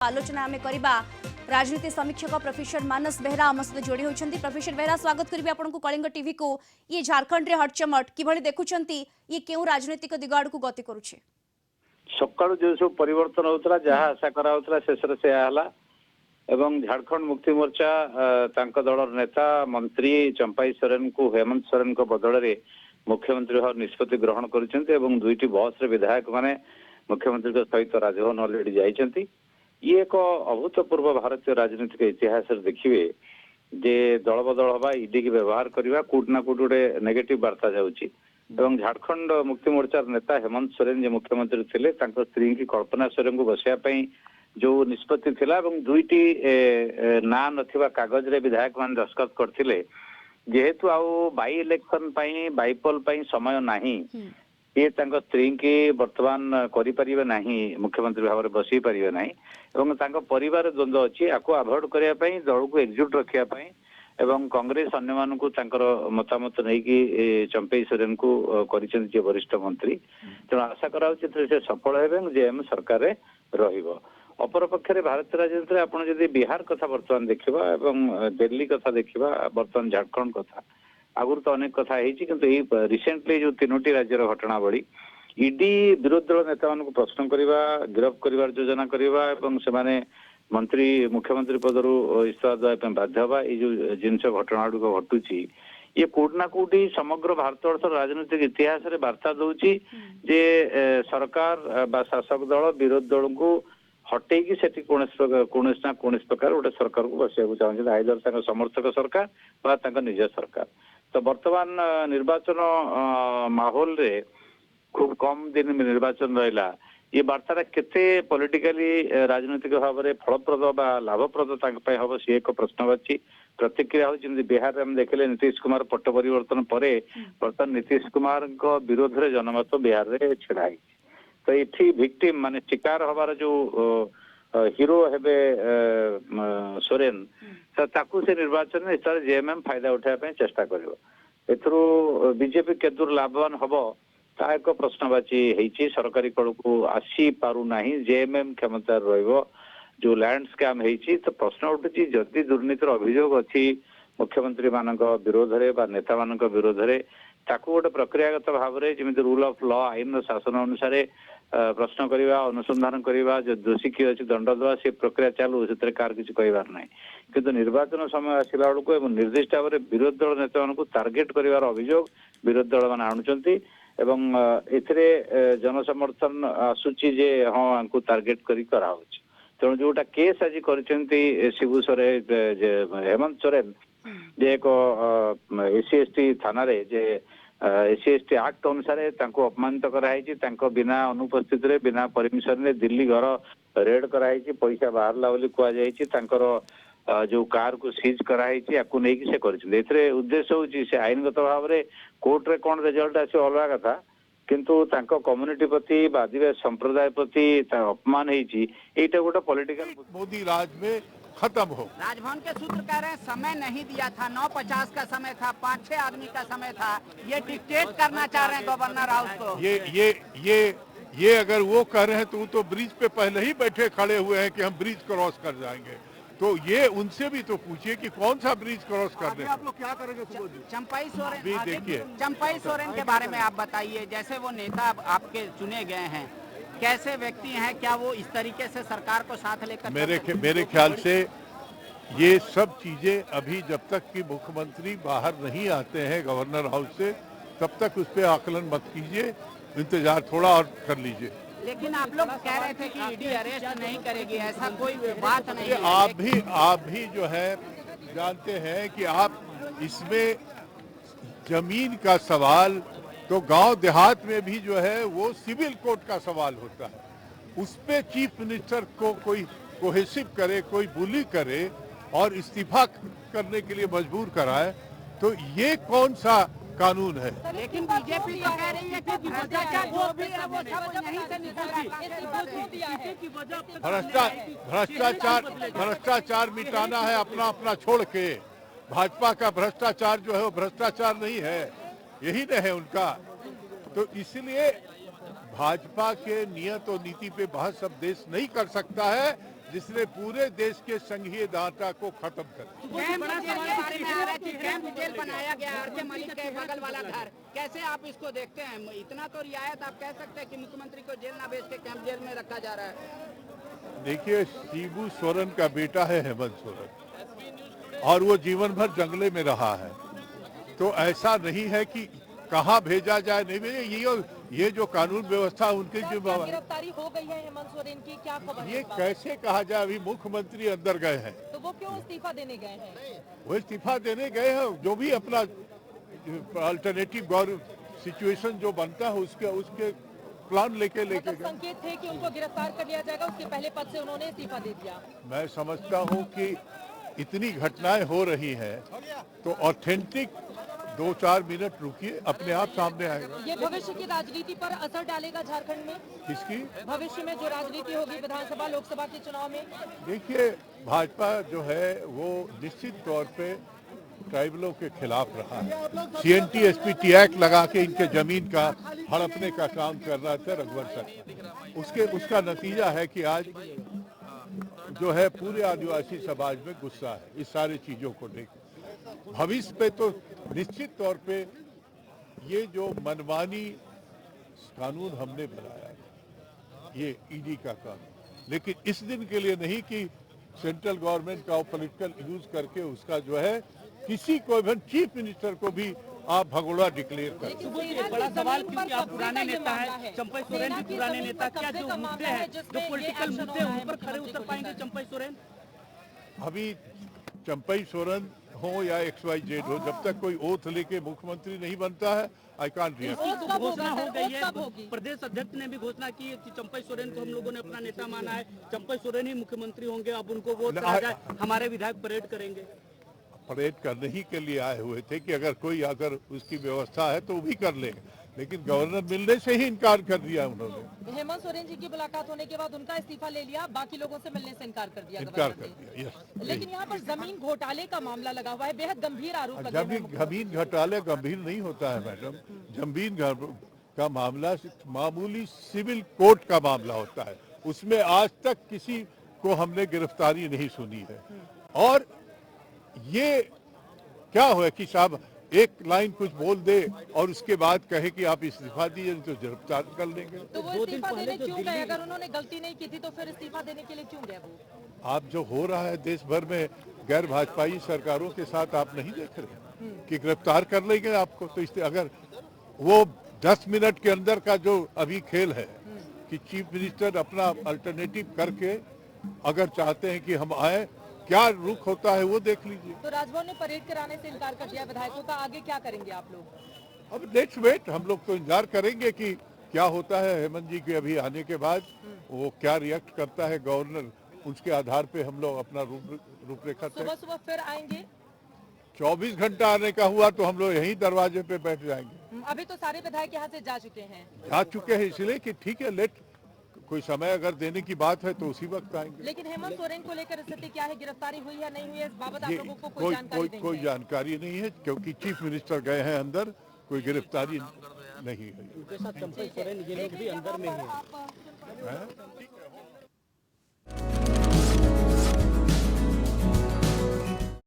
आलोचना आम करवा राजनीति समीक्षक प्रोफेसर मानस बेहरा आम सहित जोड़ी होती। प्रोफेसर बेहरा स्वागत करी आपको कलिंग टीवी को। ये झारखंड रे हटचमट किभली देखुंत ये क्यों राजनीतिक दिग आड़ को गति करुचे? सकाळु जो सब परिवर्तन होता जहाँ आशा करा शेष एवं झारखंड मुक्ति मोर्चा दल नेता मंत्री चंपाई सोरेन को हेमंत सोरेन को बदल में मुख्यमंत्री भाव निष्पत्ति ग्रहण कर दुईटी बस विधायक माने मुख्यमंत्री सहित राजभवन अलरेडी जाइछंती। ये एक अभूतपूर्व भारतीय राजनीतिक इतिहास देखिए जे दल बदल हवा ईडी की व्यवहार करवा कोट ना कोट गोटे नेगेटिव वार्ता जाउची। झारखंड मुक्ति मोर्चा नेता हेमंत सोरेन जो मुख्यमंत्री थे स्त्री की कल्पना सोरेन को बसाई जो निष्पत्ति थिला दुईटी ना नथिबा कागज रे विधायक मान दस्तखत करथिले जेहेतु आउ बाई इलेक्शन बाईपोल समय नाही ये स्त्री की वर्तमान करें ना मुख्यमंत्री भाव में बसई पारे ना परिवार द्वंद्व अच्छी आपको अवॉइड करने दल को एकजुट रखापी एवं कांग्रेस अन्य मानक मतामत नहीं कि चंपई सोरेन को कर वरिष्ठ मंत्री तेणु आशा करा से सफल हे जेएम सरकार रहिबो। अपर पक्षे भारतीय राजनीति में आपड़ जब बिहार कथा बर्तमान देखा दिल्ली कथा देखा बर्तमान झारखंड कथा आगुरी तो अनेक कथा है रिसेंटली जो तीनोटी राज्यर घटनावली ईडी विरोधी दल नेता मान प्रश्न करवा गिरफ कर योजना करने मंत्री मुख्यमंत्री पदर इस्तीफा देवाई बाध्य हवा ये जो जिनस घटना गुड़िक घटुची ये कोटना कोटी समग्र भारत राजनीतिक इतिहास रे वार्ता दूची जे सरकार बा शासक दल विरोधी दल को हटेकी से कौन ना कौन प्रकार गोटे सरकार को बसवाक चाहते आइदर समर्थक सरकार बा निज सरकार। तो वर्तमान निर्वाचन माहौल रे खूब कम दिन में निर्वाचन रहा ये वार्ता केते पॉलिटिकली राजनीतिक भाव में फलप्रद बा लाभप्रद हम सी एक प्रश्नवाची प्रतिक्रिया हो बिहार में देखले नीतीश कुमार पट्ट परिवर्तन पर बर्तमान नीतीश कुमार विरोध में जनमत बिहार में छिड़ाई तो ये विक्टिम माने शिकार हबार जो हीरो हेबे सोरेन ताकू से निर्वाचन में इस जेएमएम फायदा उठाया चेष्टा कर बीजेपी केदूर लाभवान हम ता एक प्रश्नवाची है सरकारी कल को आसी पारु नाही जेएमएम क्षमता रहिबो जो लैंड स्कैम है तो प्रश्न उठुची जदि दुर्नीतिर अभियोग अच्छी मुख्यमंत्री मान विरोध में बा नेता मान विरोध में ताकू गोटे प्रक्रियागत भाव में जमी रूल ऑफ लॉ आईन शासन अनुसार प्रश्न करवा अनुसंधान करवा जो दोषी किए अच्छी दंड देवा से प्रक्रिया चालू से कार किसी कहबार ना किंतु निर्वाचन समय आसला बेलू निर्दिष्ट भाव में विरोधी दल नेता मान टार्गेट कर अभियोग विरोधी दल मैंने आणुंट एवं एथिरे जनसमर्थन आसूची जे हाँ टार्गेट करा तेणु जोटा केस आज कर शिबू सोरेन हेमंत सोरेन जे एक एससी एसटी थाना रे जे एससी एसटी एक्ट अनुसार अपमानित कराई बिना अनुपस्थित रे बिना परमिशन रे दिल्ली घर रेड कराई पैसा बाहरला बोली कहुई जो कार को सीज कराई से कर उद्देश्य हूँ से आईनगत भाव में कोर्ट रे कौन रिजल्ट आस अलग कथा किंतु कम्युनिटी प्रति आदिवासी संप्रदाय प्रति अपमान है गोटे पॉलिटिकल मोदी राज में खत्म हो। राजभवन के सूत्र कह रहे हैं समय नहीं दिया था 9:50 का समय था 5-6 आदमी का समय था ये डिक्टेट करना चाह रहे हैं गवर्नर हाउस को। ये अगर वो कह रहे हैं तो ब्रिज पे पहले ही बैठे खड़े हुए हैं कि हम ब्रिज क्रॉस कर जाएंगे तो ये उनसे भी तो पूछिए कि कौन सा ब्रिज क्रॉस कर रहे हैं। आप लोग क्या करेंगे? चंपाई सोरेन देखिए चंपाई सोरेन के बारे में आप बताइए जैसे वो नेता आपके चुने गए हैं कैसे व्यक्ति हैं क्या वो इस तरीके से सरकार को साथ लेकर मेरे ख्याल से ये सब चीजें अभी जब तक कि मुख्यमंत्री बाहर नहीं आते हैं गवर्नर हाउस से तब तक उस पर आकलन मत कीजिए इंतजार थोड़ा और कर लीजिए। लेकिन आप लोग कह रहे थे कि ईडी अरेस्ट नहीं करेगी ऐसा कोई बात नहीं है। आप भी जो है जानते हैं कि आप इसमें जमीन का सवाल तो गांव देहात में भी जो है वो सिविल कोर्ट का सवाल होता है उस पे चीफ मिनिस्टर को कोई कोहेसिव करे कोई बुली करे और इस्तीफा करने के लिए मजबूर कराए तो ये कौन सा कानून है? लेकिन बीजेपी तो कह रही है कि भ्रष्टाचार जो भी है वो सब यहीं से निकल रहा है। भ्रष्टाचार मिटाना है अपना अपना छोड़ के भाजपा का भ्रष्टाचार जो है वो भ्रष्टाचार नहीं है यही न है उनका। तो इसलिए भाजपा के नियत और नीति पे बहस अब देश नहीं कर सकता है जिसने पूरे देश के संघीय ढांचा को खत्म कर दिया। कैंप जेल के बारे में आ रहा है कि कैंप जेल बनाया गया आरके मलिक के बगल वाला घर, कैसे आप इसको देखते हैं? इतना तो रियायत आप कह सकते हैं कि मुख्यमंत्री को जेल ना भेज के कैंप जेल में रखा जा रहा है। देखिए, शिबू सोरेन का बेटा है हेमंत सोरेन, और वो जीवन भर जंगले में रहा है, तो ऐसा नहीं है कि कहाँ भेजा जाए नहीं भेजे। ये जो कानून व्यवस्था उनकी जो गिरफ्तारी हो गई है हेमंत सोरेन की, क्या खबर है? ये कैसे कहा जाए? अभी मुख्यमंत्री अंदर गए हैं, तो वो क्यों इस्तीफा देने गए हैं? वो इस्तीफा देने गए हैं। जो भी अपना अल्टरनेटिव सिचुएशन जो बनता है उसके प्लान लेके गए। संकेत थे कि उनको गिरफ्तार कर लिया जाएगा, उसके पहले पद से उन्होंने इस्तीफा दे दिया। मैं समझता हूँ कि इतनी घटनाएं हो रही हैं तो ऑथेंटिक 2-4 मिनट रुकिए, अपने आप सामने आएगा। ये भविष्य की राजनीति पर असर डालेगा झारखंड में? किसकी? भविष्य में जो राजनीति होगी विधानसभा लोकसभा के चुनाव में? देखिए, भाजपा जो है वो निश्चित तौर पे ट्राइबलों के खिलाफ रहा है। CNT SPT एक्ट लगा के इनके जमीन का हड़पने का काम कर रहा था रघुवर सर। उसका नतीजा है कि आज जो है पूरे आदिवासी समाज में गुस्सा है इस सारी चीजों को देख। भविष्य पे तो निश्चित तौर पे ये जो मनमानी कानून हमने बनाया, ये ईडी का कानून, लेकिन इस दिन के लिए नहीं कि सेंट्रल गवर्नमेंट का पॉलिटिकल यूज करके उसका जो है किसी को भी, चीफ मिनिस्टर को भी आप भगोड़ा डिक्लेयर करें। बड़ा सवाल, क्योंकि आप पुराने नेता हैं, चंपई सोरेन भी पुराने नेता, क्या जो मुद्दे हैं, जो पॉलिटिकल मुद्दे हैं, उन पर खड़े उतर पाएंगे चंपई सोरेन? अभी चंपई सोरेन हो या XYZ हो, जब तक कोई ओथ लेके मुख्यमंत्री नहीं बनता है, आई कांट रिएक्ट। घोषणा हो गई है, प्रदेश अध्यक्ष ने भी घोषणा की है कि चंपई सोरेन को हम लोगों ने अपना नेता माना है, चंपई सोरेन ही मुख्यमंत्री होंगे, अब उनको वोट करा जाए, हमारे विधायक परेड करेंगे। परेड करने ही के लिए आए हुए थे कि अगर उसकी व्यवस्था है तो वो भी कर लेंगे, लेकिन गवर्नर मिलने से ही इनकार कर दिया उन्होंने। हेमंत सोरेन जी की मुलाकात होने के बाद उनका इस्तीफा ले लिया, बाकी लोगों से मिलने से इनकार कर दिया। यस। लेकिन यहाँ पर जमीन घोटाले का मामला लगा हुआ है, बेहद गंभीर आरोप लगे हुए हैं। जमीन घोटाले गंभीर नहीं होता है मैडम। जमीन का मामला मामूली सिविल कोर्ट का मामला होता है, उसमें आज तक किसी को हमने गिरफ्तारी नहीं सुनी है। और ये क्या हुआ कि साहब एक लाइन कुछ बोल दे और उसके बाद कहे कि आप इस्तीफा दीजिए तो गिरफ्तार कर लेंगे। तो वो इस्तीफा देने क्यों गए? अगर उन्होंने गलती नहीं की थी तो फिर इस्तीफा देने के लिए क्यों गए वो? आप जो हो रहा है देश भर में गैर भाजपाई सरकारों के साथ, आप नहीं देख रहे कि गिरफ्तार कर लेंगे आपको? तो अगर वो 10 मिनट के अंदर का जो अभी खेल है कि चीफ मिनिस्टर अपना अल्टरनेटिव करके अगर चाहते हैं कि हम आए, क्या रुख होता है वो देख लीजिए। तो राजभवन ने परेड कराने से इनकार कर दिया विधायकों का, आगे क्या करेंगे आप लोग? अब लेट्स वेट, हम लोग तो इंतजार करेंगे कि क्या होता है। हेमंत जी के अभी आने के बाद वो क्या रिएक्ट करता है गवर्नर, उसके आधार पे हम लोग अपना रूपरेखा सुबह सुबह फिर आएंगे? 24 घंटा आने का हुआ तो हम लोग यहीं दरवाजे पे बैठ जाएंगे। अभी तो सारे विधायक यहाँ से जा चुके हैं, इसलिए कि ठीक है, लेट कोई समय अगर देने की बात है तो उसी वक्त आएंगे। लेकिन हेमंत सोरेन को लेकर स्थिति क्या है? गिरफ्तारी हुई है नहीं हुई है, इस बाबत आप लोगों को कोई जानकारी नहीं है, क्योंकि चीफ मिनिस्टर गए हैं अंदर, कोई गिरफ्तारी नहीं है। उनके साथ चंपई सोरेन ये लोग भी अंदर में हैं।